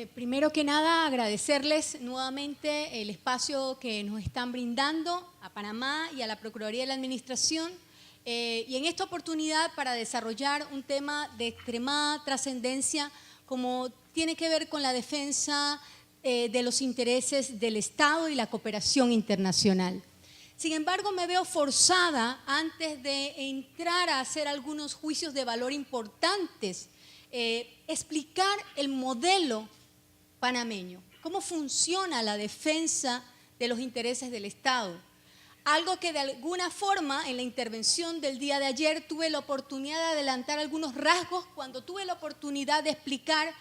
Primero que nada agradecerles nuevamente el espacio que nos están brindando a Panamá y a la Procuraduría de la Administración y en esta oportunidad para desarrollar un tema de extremada trascendencia como tiene que ver con la defensa de los intereses del Estado y la cooperación internacional. Sin embargo, me veo forzada, antes de entrar a hacer algunos juicios de valor importantes, explicar el modelo panameño, cómo funciona la defensa de los intereses del Estado. Algo que de alguna forma en la intervención del día de ayer tuve la oportunidad de adelantar algunos rasgos cuando tuve la oportunidad de explicar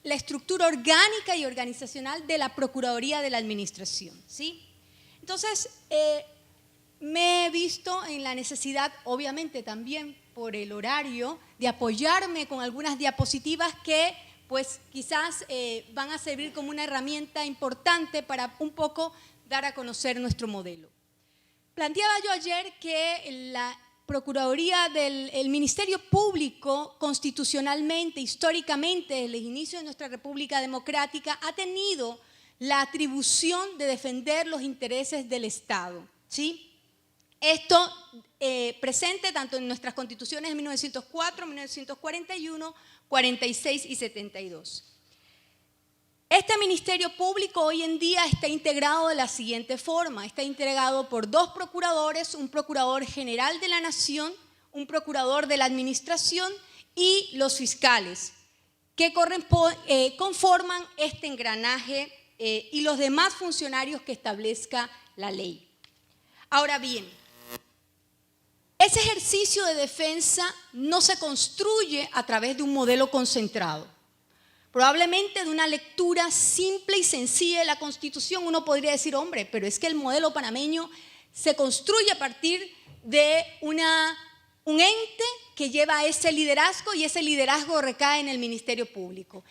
la estructura orgánica y organizacional de la Procuraduría de la Administración, ¿sí? Entonces, me he visto en la necesidad, obviamente también por el horario, de apoyarme con algunas diapositivas que pues quizás van a servir como una herramienta importante para un poco dar a conocer nuestro modelo. Planteaba yo ayer que la Procuraduría del Ministerio Público constitucionalmente, históricamente, desde el inicio de nuestra República Democrática, ha tenido la atribución de defender los intereses del Estado, ¿sí? Esto presente tanto en nuestras constituciones de 1904, 1941, 46 y 72. Este Ministerio Público hoy en día está integrado de la siguiente forma. Está integrado por 2 procuradores, un procurador general de la Nación, un procurador de la Administración y los fiscales, que conforman este engranaje y los demás funcionarios que establezca la ley. Ahora bien, ese ejercicio de defensa no se construye a través de un modelo concentrado. Probablemente de una lectura simple y sencilla de la Constitución uno podría decir, hombre, pero es que el modelo panameño se construye a partir de un ente que lleva ese liderazgo y ese liderazgo recae en el Ministerio Público.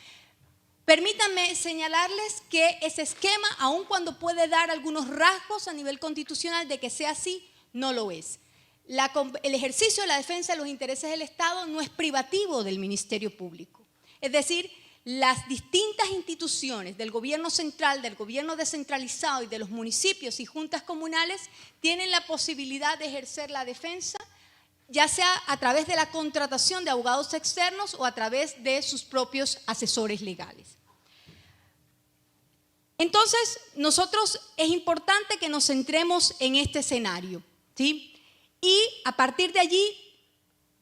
Permítanme señalarles que ese esquema, aun cuando puede dar algunos rasgos a nivel constitucional de que sea así, no lo es. El ejercicio de la defensa de los intereses del Estado no es privativo del Ministerio Público. Es decir, las distintas instituciones del gobierno central, del gobierno descentralizado y de los municipios y juntas comunales tienen la posibilidad de ejercer la defensa, ya sea a través de la contratación de abogados externos o a través de sus propios asesores legales. Entonces, nosotros es importante que nos centremos en este escenario, ¿sí? Y a partir de allí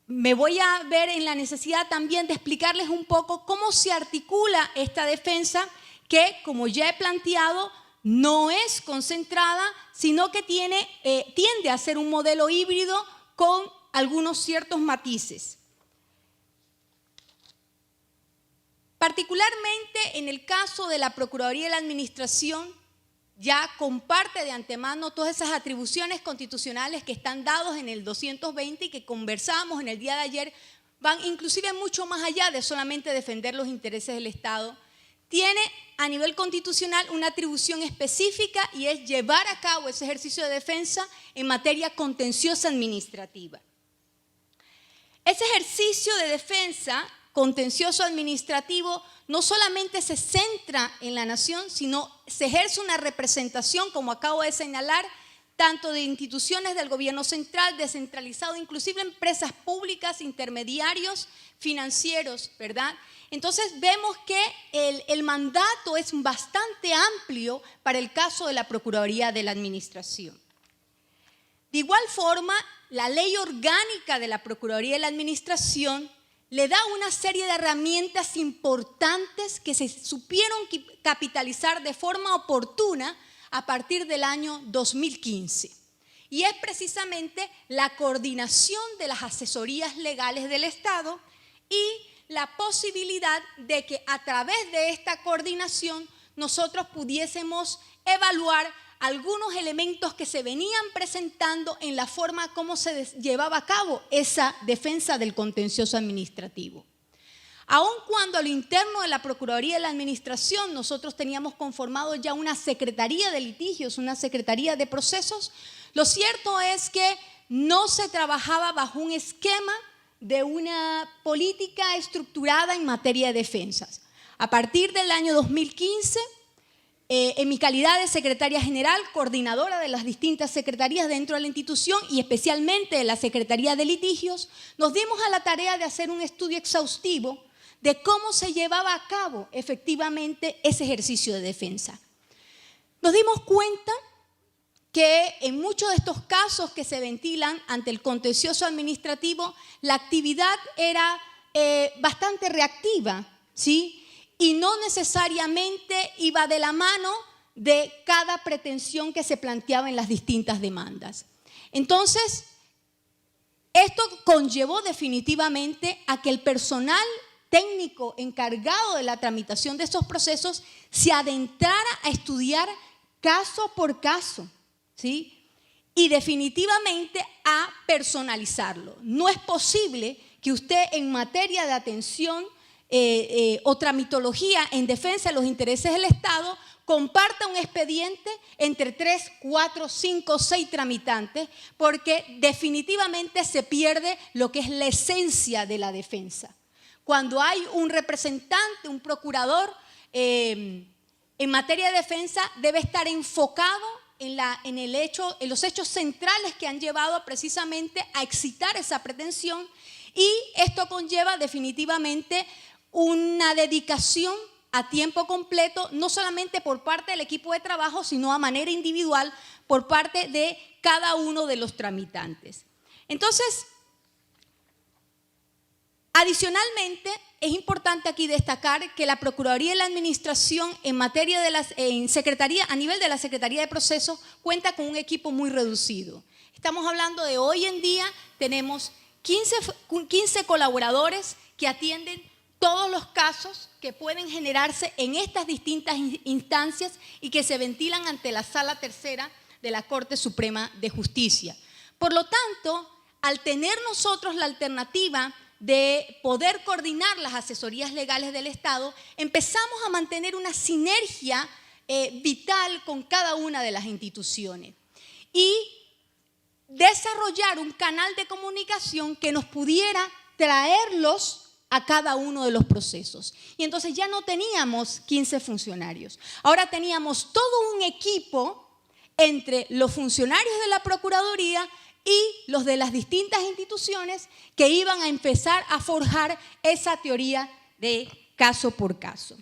me voy a ver en la necesidad también de explicarles un poco cómo se articula esta defensa que, como ya he planteado, no es concentrada, sino que tiende a ser un modelo híbrido con algunos ciertos matices. Particularmente en el caso de la Procuraduría de la Administración, ya comparte de antemano todas esas atribuciones constitucionales que están dados en el 220 y que conversábamos en el día de ayer, van inclusive mucho más allá de solamente defender los intereses del Estado. Tiene a nivel constitucional una atribución específica y es llevar a cabo ese ejercicio de defensa en materia contenciosa administrativa. Ese ejercicio de defensa contencioso administrativo no solamente se centra en la nación, sino se ejerce una representación, como acabo de señalar, tanto de instituciones del gobierno central, descentralizado, inclusive empresas públicas, intermediarios financieros, ¿verdad? Entonces vemos que el mandato es bastante amplio para el caso de la Procuraduría de la Administración. De igual forma, la ley orgánica de la Procuraduría de la Administración le da una serie de herramientas importantes que se supieron capitalizar de forma oportuna a partir del año 2015. Y es precisamente la coordinación de las asesorías legales del Estado y la posibilidad de que a través de esta coordinación nosotros pudiésemos evaluar algunos elementos que se venían presentando en la forma como se llevaba a cabo esa defensa del contencioso administrativo. Aun cuando a lo interno de la Procuraduría de la Administración nosotros teníamos conformado ya una Secretaría de Litigios, una Secretaría de Procesos, lo cierto es que no se trabajaba bajo un esquema de una política estructurada en materia de defensas. A partir del año 2015, en mi calidad de secretaria general, coordinadora de las distintas secretarías dentro de la institución y especialmente de la Secretaría de Litigios, nos dimos a la tarea de hacer un estudio exhaustivo de cómo se llevaba a cabo efectivamente ese ejercicio de defensa. Nos dimos cuenta que en muchos de estos casos que se ventilan ante el contencioso administrativo, la actividad era bastante reactiva, ¿sí? Y no necesariamente iba de la mano de cada pretensión que se planteaba en las distintas demandas. Entonces, esto conllevó definitivamente a que el personal técnico encargado de la tramitación de estos procesos se adentrara a estudiar caso por caso, ¿sí? Y definitivamente a personalizarlo. No es posible que usted en materia de atención o tramitología en defensa de los intereses del Estado comparta un expediente entre 3, 4, 5, 6 tramitantes, porque definitivamente se pierde lo que es la esencia de la defensa. Cuando hay un representante, un procurador en materia de defensa, debe estar enfocado en los hechos centrales que han llevado precisamente a excitar esa pretensión, y esto conlleva definitivamente una dedicación a tiempo completo, no solamente por parte del equipo de trabajo, sino a manera individual por parte de cada uno de los tramitantes. Entonces, adicionalmente, es importante aquí destacar que la Procuraduría y la Administración en materia de a nivel de la Secretaría de Procesos cuenta con un equipo muy reducido. Estamos hablando de hoy en día tenemos 15 colaboradores que atienden todos los casos que pueden generarse en estas distintas instancias y que se ventilan ante la Sala Tercera de la Corte Suprema de Justicia. Por lo tanto, al tener nosotros la alternativa de poder coordinar las asesorías legales del Estado, empezamos a mantener una sinergia vital con cada una de las instituciones y desarrollar un canal de comunicación que nos pudiera traerlos a cada uno de los procesos. Y entonces ya no teníamos 15 funcionarios. Ahora teníamos todo un equipo entre los funcionarios de la Procuraduría y los de las distintas instituciones que iban a empezar a forjar esa teoría de caso por caso.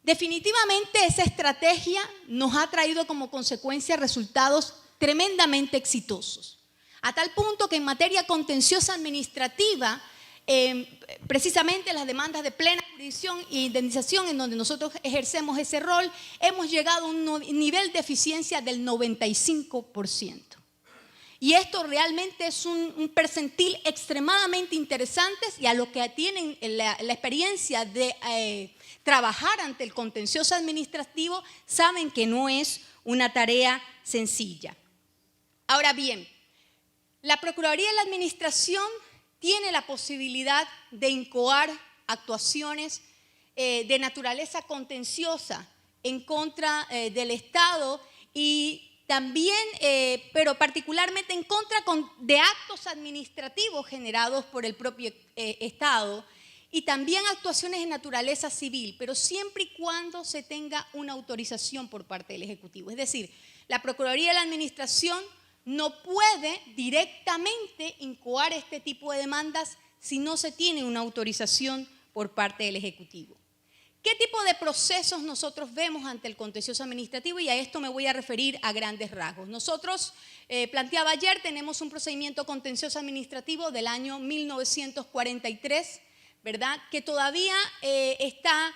Definitivamente esa estrategia nos ha traído como consecuencia resultados tremendamente exitosos, a tal punto que en materia contenciosa administrativa, precisamente las demandas de plena jurisdicción e indemnización, en donde nosotros ejercemos ese rol, hemos llegado a un nivel de eficiencia del 95%. Y esto realmente es un percentil extremadamente interesante, y a los que tienen la experiencia de trabajar ante el contencioso administrativo saben que no es una tarea sencilla. Ahora bien, la Procuraduría y la Administración tiene la posibilidad de incoar actuaciones de naturaleza contenciosa en contra del Estado y también, pero particularmente en contra de actos administrativos generados por el propio Estado, y también actuaciones de naturaleza civil, pero siempre y cuando se tenga una autorización por parte del Ejecutivo. Es decir, la Procuraduría y la Administración no puede directamente incoar este tipo de demandas si no se tiene una autorización por parte del Ejecutivo. ¿Qué tipo de procesos nosotros vemos ante el contencioso administrativo? Y a esto me voy a referir a grandes rasgos. Nosotros, planteaba ayer, tenemos un procedimiento contencioso administrativo del año 1943, ¿verdad?, que todavía está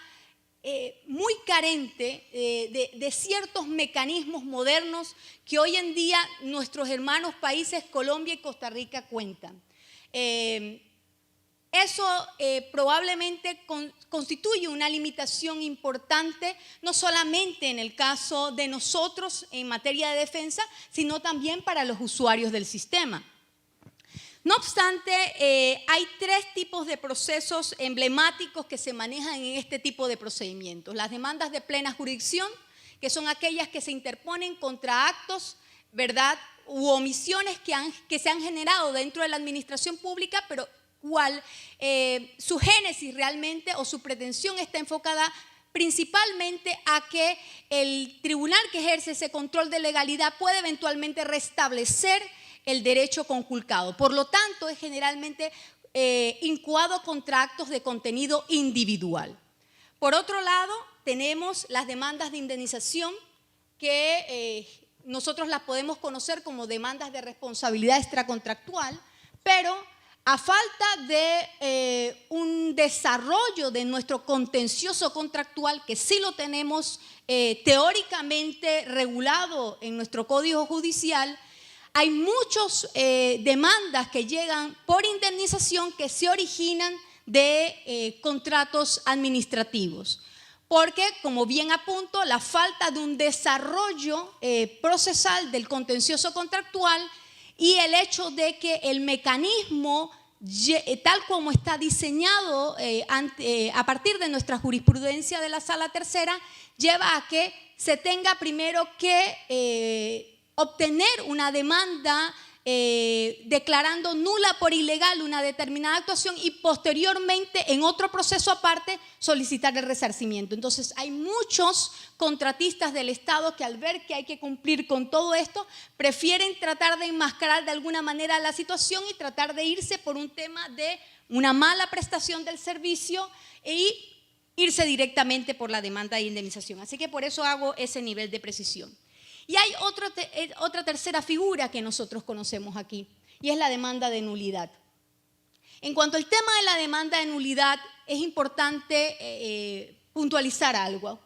muy carente de ciertos mecanismos modernos que hoy en día nuestros hermanos países Colombia y Costa Rica cuentan. Eso probablemente constituye una limitación importante, no solamente en el caso de nosotros en materia de defensa, sino también para los usuarios del sistema. No obstante, hay 3 tipos de procesos emblemáticos que se manejan en este tipo de procedimientos. Las demandas de plena jurisdicción, que son aquellas que se interponen contra actos, ¿verdad?, u omisiones que se han generado dentro de la administración pública, pero cual su génesis realmente o su pretensión está enfocada principalmente a que el tribunal que ejerce ese control de legalidad puede eventualmente restablecer el derecho conculcado. Por lo tanto, es generalmente incoado contra actos de contenido individual. Por otro lado, tenemos las demandas de indemnización que nosotros las podemos conocer como demandas de responsabilidad extracontractual, pero a falta de un desarrollo de nuestro contencioso contractual, que sí lo tenemos teóricamente regulado en nuestro Código Judicial, hay muchas demandas que llegan por indemnización que se originan de contratos administrativos. Porque, como bien apunto, la falta de un desarrollo procesal del contencioso contractual y el hecho de que el mecanismo, tal como está diseñado a partir de nuestra jurisprudencia de la Sala Tercera, lleva a que se tenga primero que obtener una demanda declarando nula por ilegal una determinada actuación y posteriormente en otro proceso aparte solicitar el resarcimiento. Entonces hay muchos contratistas del Estado que al ver que hay que cumplir con todo esto prefieren tratar de enmascarar de alguna manera la situación y tratar de irse por un tema de una mala prestación del servicio y irse directamente por la demanda de indemnización. Así que por eso hago ese nivel de precisión. Y hay otra tercera figura que nosotros conocemos aquí, y es la demanda de nulidad. En cuanto al tema de la demanda de nulidad, es importante puntualizar algo.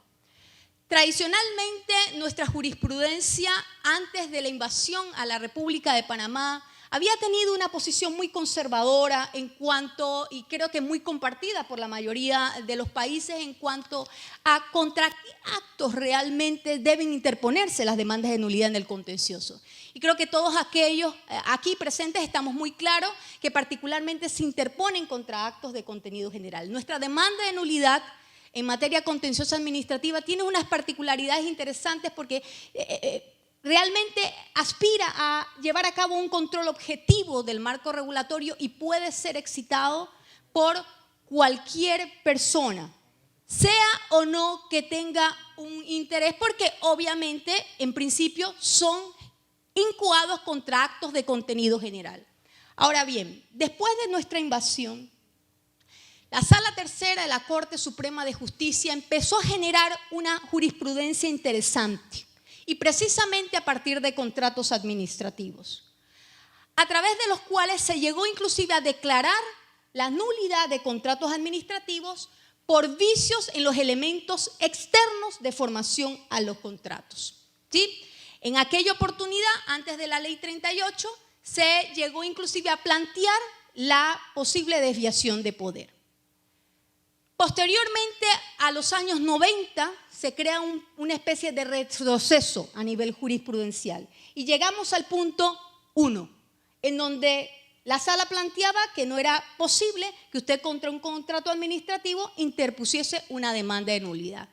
Tradicionalmente, nuestra jurisprudencia, antes de la invasión a la República de Panamá, había tenido una posición muy conservadora en cuanto, y creo que muy compartida por la mayoría de los países, en cuanto a contra qué actos realmente deben interponerse las demandas de nulidad en el contencioso. Y creo que todos aquellos aquí presentes estamos muy claros que particularmente se interponen contra actos de contenido general. Nuestra demanda de nulidad en materia contenciosa administrativa tiene unas particularidades interesantes porque realmente aspira a llevar a cabo un control objetivo del marco regulatorio y puede ser excitado por cualquier persona, sea o no que tenga un interés, porque obviamente en principio son incoados contra actos de contenido general. Ahora bien, después de nuestra invasión, la Sala Tercera de la Corte Suprema de Justicia empezó a generar una jurisprudencia interesante. Y precisamente a partir de contratos administrativos, a través de los cuales se llegó inclusive a declarar la nulidad de contratos administrativos por vicios en los elementos externos de formación a los contratos. ¿Sí? En aquella oportunidad, antes de la Ley 38, se llegó inclusive a plantear la posible desviación de poder. Posteriormente, a los años 90, se crea una especie de retroceso a nivel jurisprudencial y llegamos al punto 1, en donde la sala planteaba que no era posible que usted contra un contrato administrativo interpusiese una demanda de nulidad.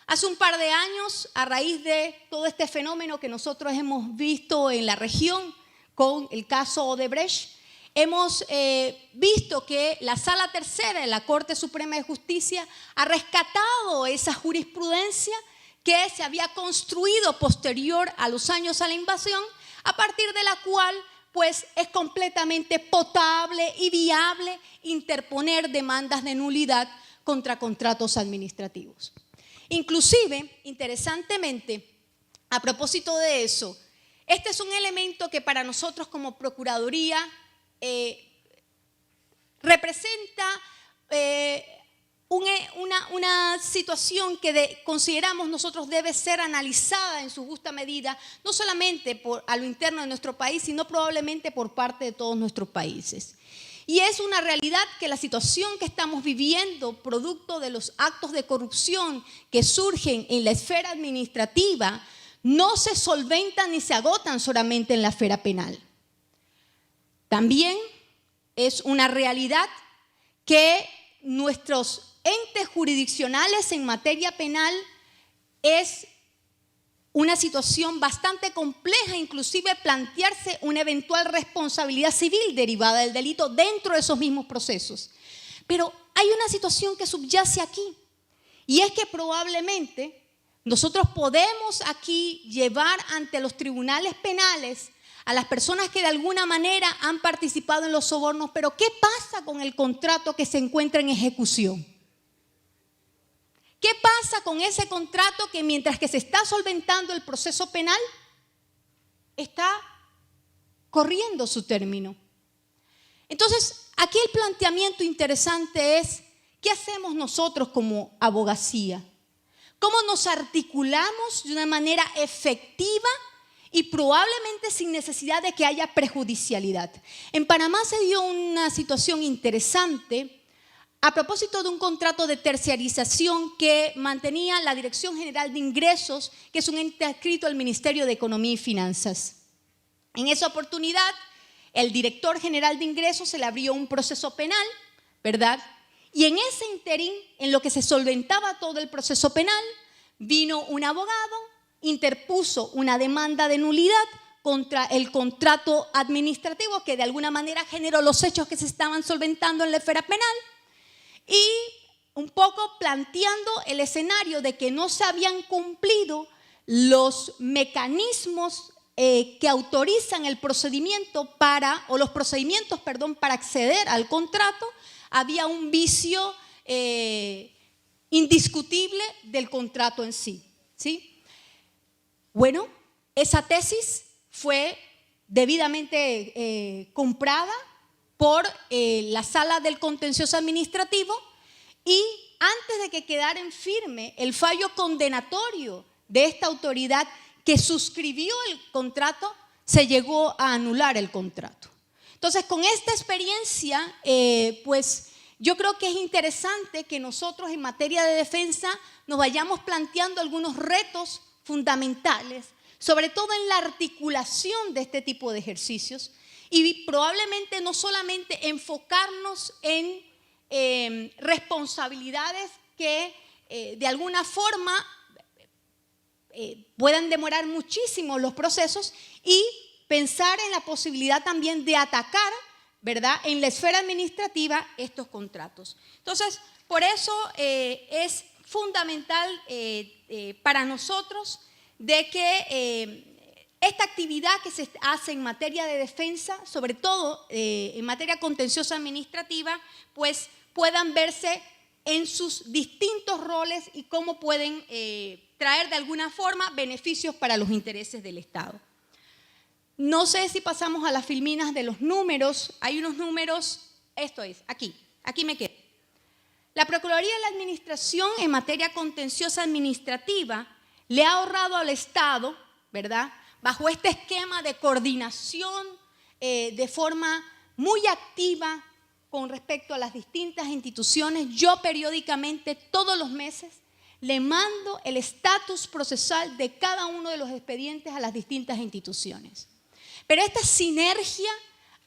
Hace un par de años, a raíz de todo este fenómeno que nosotros hemos visto en la región con el caso Odebrecht, hemos visto que la Sala Tercera de la Corte Suprema de Justicia ha rescatado esa jurisprudencia que se había construido posterior a los años a la invasión, a partir de la cual pues, es completamente potable y viable interponer demandas de nulidad contra contratos administrativos. Inclusive, interesantemente, a propósito de eso, este es un elemento que para nosotros como Procuraduría representa una situación que consideramos nosotros debe ser analizada en su justa medida, no solamente a lo interno de nuestro país, sino probablemente por parte de todos nuestros países. Y es una realidad que la situación que estamos viviendo, producto de los actos de corrupción que surgen en la esfera administrativa, no se solventan ni se agotan solamente en la esfera penal. También es una realidad que nuestros entes jurisdiccionales en materia penal es una situación bastante compleja, inclusive plantearse una eventual responsabilidad civil derivada del delito dentro de esos mismos procesos. Pero hay una situación que subyace aquí, y es que probablemente nosotros podemos aquí llevar ante los tribunales penales a las personas que de alguna manera han participado en los sobornos, pero ¿qué pasa con el contrato que se encuentra en ejecución? ¿Qué pasa con ese contrato que mientras que se está solventando el proceso penal está corriendo su término? Entonces, aquí el planteamiento interesante es, ¿qué hacemos nosotros como abogacía? ¿Cómo nos articulamos de una manera efectiva y probablemente sin necesidad de que haya prejudicialidad? En Panamá se dio una situación interesante a propósito de un contrato de terciarización que mantenía la Dirección General de Ingresos, que es un ente adscrito al Ministerio de Economía y Finanzas. En esa oportunidad, el director general de Ingresos se le abrió un proceso penal, ¿verdad? Y en ese interín, en lo que se solventaba todo el proceso penal, vino un abogado, interpuso una demanda de nulidad contra el contrato administrativo que de alguna manera generó los hechos que se estaban solventando en la esfera penal, y un poco planteando el escenario de que no se habían cumplido los mecanismos que autorizan el procedimiento para acceder al contrato. Había un vicio indiscutible del contrato en sí, ¿sí? Bueno, esa tesis fue debidamente comprada por la Sala del Contencioso Administrativo, y antes de que quedara en firme el fallo condenatorio de esta autoridad que suscribió el contrato, se llegó a anular el contrato. Entonces, con esta experiencia, pues yo creo que es interesante que nosotros en materia de defensa nos vayamos planteando algunos retos fundamentales, sobre todo en la articulación de este tipo de ejercicios, y probablemente no solamente enfocarnos en responsabilidades que de alguna forma puedan demorar muchísimo los procesos, y pensar en la posibilidad también de atacar, ¿verdad?, en la esfera administrativa estos contratos. Entonces, por eso es fundamental para nosotros de que esta actividad que se hace en materia de defensa, sobre todo en materia contenciosa administrativa, pues puedan verse en sus distintos roles y cómo pueden traer de alguna forma beneficios para los intereses del Estado. No sé si pasamos a las filminas de los números. Hay unos números, esto es, aquí me quedo. La Procuraduría de la Administración en materia contenciosa administrativa le ha ahorrado al Estado, ¿verdad?, bajo este esquema de coordinación de forma muy activa con respecto a las distintas instituciones. Yo periódicamente, todos los meses, le mando el estatus procesal de cada uno de los expedientes a las distintas instituciones. Pero esta sinergia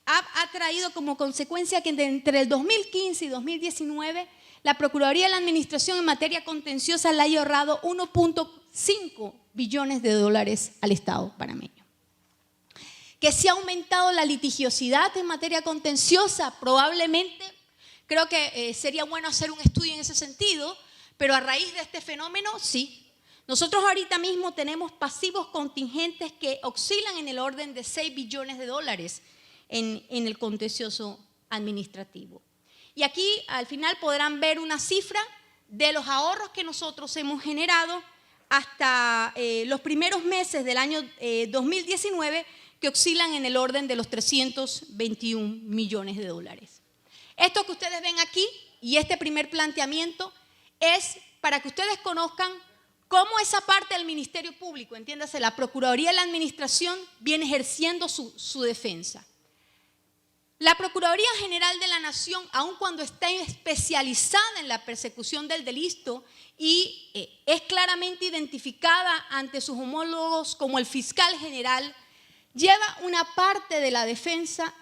ha traído como consecuencia que entre el 2015 y 2019 la Procuraduría de la Administración en materia contenciosa le haya ahorrado 1.5 billones de dólares al Estado panameño. Que se ha aumentado la litigiosidad en materia contenciosa, probablemente, creo que sería bueno hacer un estudio en ese sentido, pero a raíz de este fenómeno, sí. Nosotros ahorita mismo tenemos pasivos contingentes que oscilan en el orden de 6 billones de dólares en el contencioso administrativo. Y aquí al final podrán ver una cifra de los ahorros que nosotros hemos generado hasta los primeros meses del año 2019, que oscilan en el orden de los 321 millones de dólares. Esto que ustedes ven aquí y este primer planteamiento es para que ustedes conozcan cómo esa parte del Ministerio Público, entiéndase, la Procuraduría de la Administración, viene ejerciendo su defensa. La Procuraduría General de la Nación, aun cuando está especializada en la persecución del delito y es claramente identificada ante sus homólogos como el fiscal general, lleva una parte de la defensa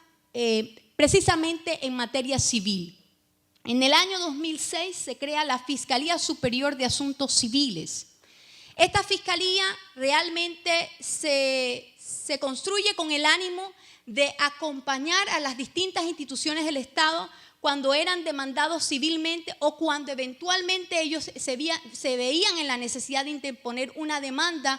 precisamente en materia civil. En el año 2006 se crea la Fiscalía Superior de Asuntos Civiles. Esta fiscalía realmente se construye con el ánimo de acompañar a las distintas instituciones del Estado cuando eran demandados civilmente o cuando eventualmente ellos se veían en la necesidad de interponer una demanda,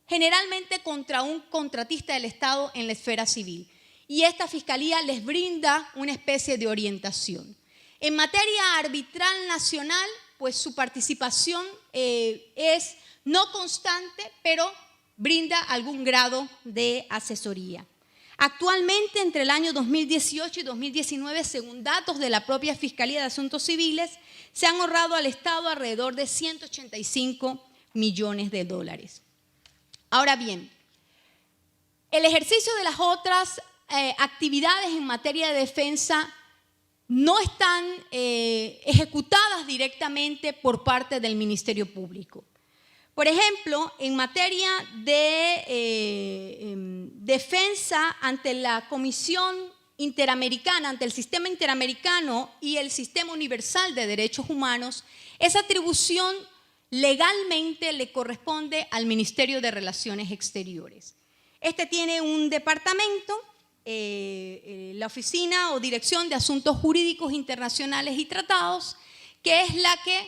generalmente contra un contratista del Estado en la esfera civil. Y esta fiscalía les brinda una especie de orientación. En materia arbitral nacional, pues su participación es no constante, pero brinda algún grado de asesoría. Actualmente, entre el año 2018 y 2019, según datos de la propia Fiscalía de Asuntos Civiles, se han ahorrado al Estado alrededor de 185 millones de dólares. Ahora bien, el ejercicio de las otras actividades en materia de defensa no están ejecutadas directamente por parte del Ministerio Público. Por ejemplo, en materia de defensa ante la Comisión Interamericana, ante el Sistema Interamericano y el Sistema Universal de Derechos Humanos, esa atribución legalmente le corresponde al Ministerio de Relaciones Exteriores. Este tiene un departamento, la Oficina o Dirección de Asuntos Jurídicos Internacionales y Tratados, que es la que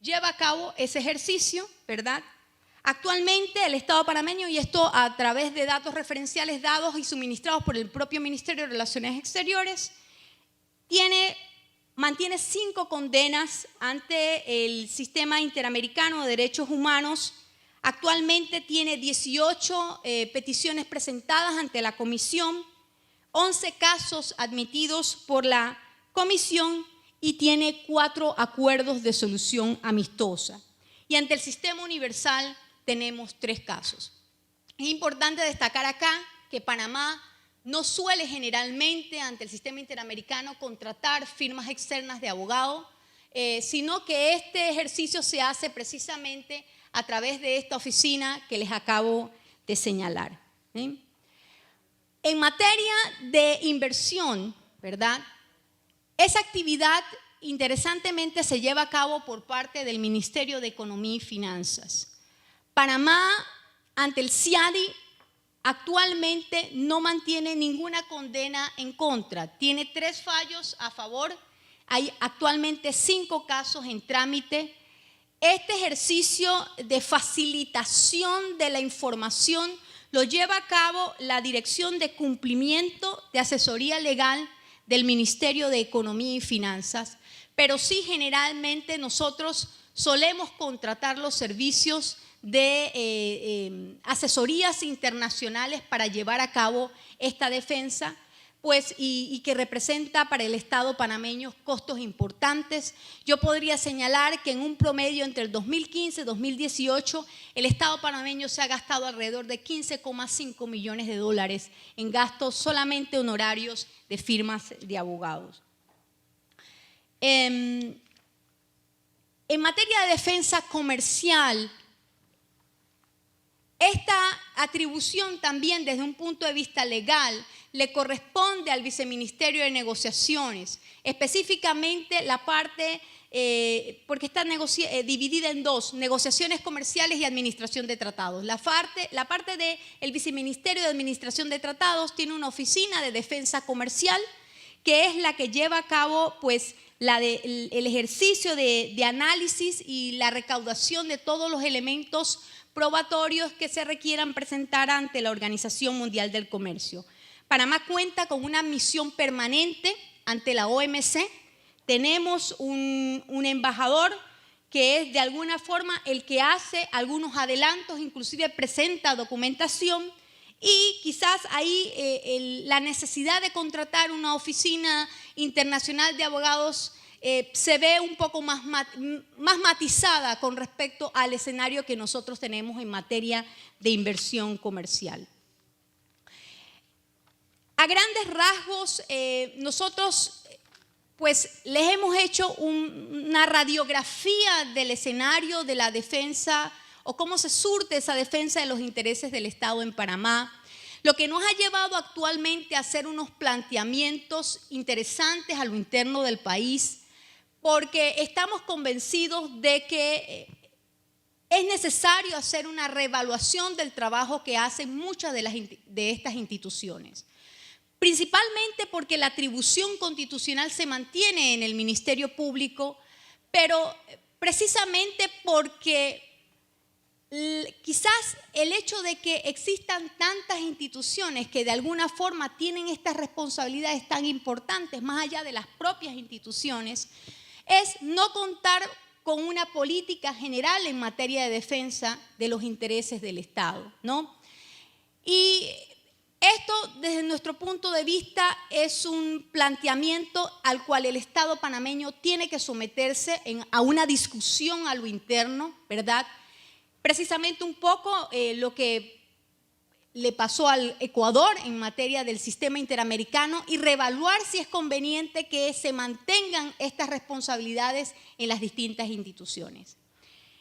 lleva a cabo ese ejercicio, ¿verdad? Actualmente el Estado panameño, y esto a través de datos referenciales dados y suministrados por el propio Ministerio de Relaciones Exteriores, mantiene 5 condenas ante el Sistema Interamericano de Derechos Humanos. Actualmente tiene 18 peticiones presentadas ante la Comisión, 11 casos admitidos por la Comisión y tiene 4 acuerdos de solución amistosa. Y ante el Sistema Universal tenemos 3 casos. Es importante destacar acá que Panamá no suele generalmente ante el Sistema Interamericano contratar firmas externas de abogado, sino que este ejercicio se hace precisamente a través de esta oficina que les acabo de señalar. En materia de inversión, ¿verdad? Esa actividad, interesantemente, se lleva a cabo por parte del Ministerio de Economía y Finanzas. Panamá, ante el CIADI, actualmente no mantiene ninguna condena en contra. Tiene 3 fallos a favor. Hay actualmente 5 casos en trámite. Este ejercicio de facilitación de la información lo lleva a cabo la Dirección de Cumplimiento de Asesoría Legal del Ministerio de Economía y Finanzas, pero sí generalmente nosotros solemos contratar los servicios de asesorías internacionales para llevar a cabo esta defensa, pues, y que representa para el Estado panameño costos importantes. Yo podría señalar que en un promedio entre el 2015 y 2018 el Estado panameño se ha gastado alrededor de 15,5 millones de dólares en gastos solamente honorarios de firmas de abogados. En materia de defensa comercial, esta atribución también desde un punto de vista legal le corresponde al Viceministerio de Negociaciones, específicamente la parte, porque está dividida en 2, negociaciones comerciales y administración de tratados. La parte del Viceministerio de Administración de Tratados tiene una oficina de defensa comercial que es la que lleva a cabo pues, el ejercicio de análisis y la recaudación de todos los elementos probatorios que se requieran presentar ante la Organización Mundial del Comercio. Panamá cuenta con una misión permanente ante la OMC. Tenemos un embajador que es de alguna forma el que hace algunos adelantos, inclusive presenta documentación, y quizás ahí la necesidad de contratar una oficina internacional de abogados se ve un poco más matizada con respecto al escenario que nosotros tenemos en materia de inversión comercial. A grandes rasgos, nosotros pues, les hemos hecho una radiografía del escenario de la defensa o cómo se surte esa defensa de los intereses del Estado en Panamá, lo que nos ha llevado actualmente a hacer unos planteamientos interesantes a lo interno del país, porque estamos convencidos de que es necesario hacer una reevaluación del trabajo que hacen muchas de estas instituciones. Principalmente porque la atribución constitucional se mantiene en el Ministerio Público, pero precisamente porque quizás el hecho de que existan tantas instituciones que de alguna forma tienen estas responsabilidades tan importantes, más allá de las propias instituciones, es no contar con una política general en materia de defensa de los intereses del Estado, ¿no? Y esto, desde nuestro punto de vista, es un planteamiento al cual el Estado panameño tiene que someterse a una discusión a lo interno, ¿verdad? Precisamente un poco lo que le pasó al Ecuador en materia del sistema interamericano y reevaluar si es conveniente que se mantengan estas responsabilidades en las distintas instituciones.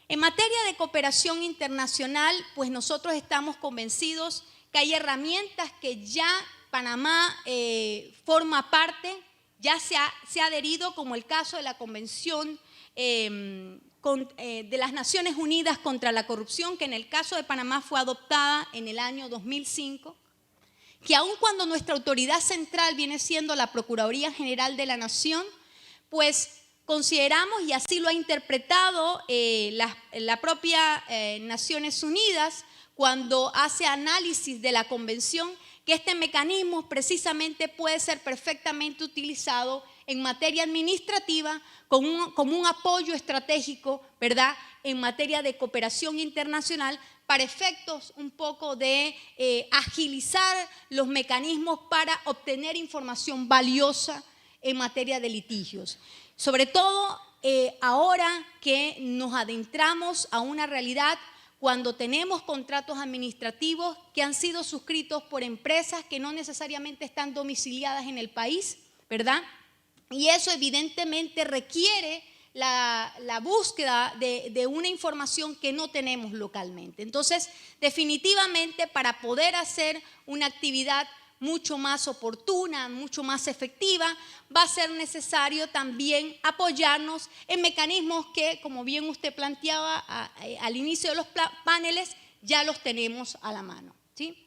En materia de cooperación internacional, pues nosotros estamos convencidos que hay herramientas que ya Panamá forma parte, ya se ha adherido, como el caso de la Convención de las Naciones Unidas contra la Corrupción, que en el caso de Panamá fue adoptada en el año 2005, que aun cuando nuestra autoridad central viene siendo la Procuraduría General de la Nación, pues consideramos, y así lo ha interpretado la propia Naciones Unidas cuando hace análisis de la Convención, que este mecanismo precisamente puede ser perfectamente utilizado en materia administrativa como un apoyo estratégico, ¿verdad?, en materia de cooperación internacional para efectos un poco de agilizar los mecanismos para obtener información valiosa en materia de litigios. Sobre todo ahora que nos adentramos a una realidad cuando tenemos contratos administrativos que han sido suscritos por empresas que no necesariamente están domiciliadas en el país, ¿verdad? Y eso evidentemente requiere la búsqueda de una información que no tenemos localmente. Entonces, definitivamente, para poder hacer una actividad mucho más oportuna, mucho más efectiva, va a ser necesario también apoyarnos en mecanismos que, como bien usted planteaba al inicio de los paneles, ya los tenemos a la mano, ¿sí?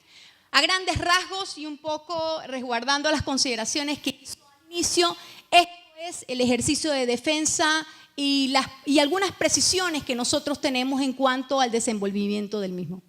A grandes rasgos y un poco resguardando las consideraciones que hizo al inicio, esto es el ejercicio de defensa y algunas precisiones que nosotros tenemos en cuanto al desenvolvimiento del mismo.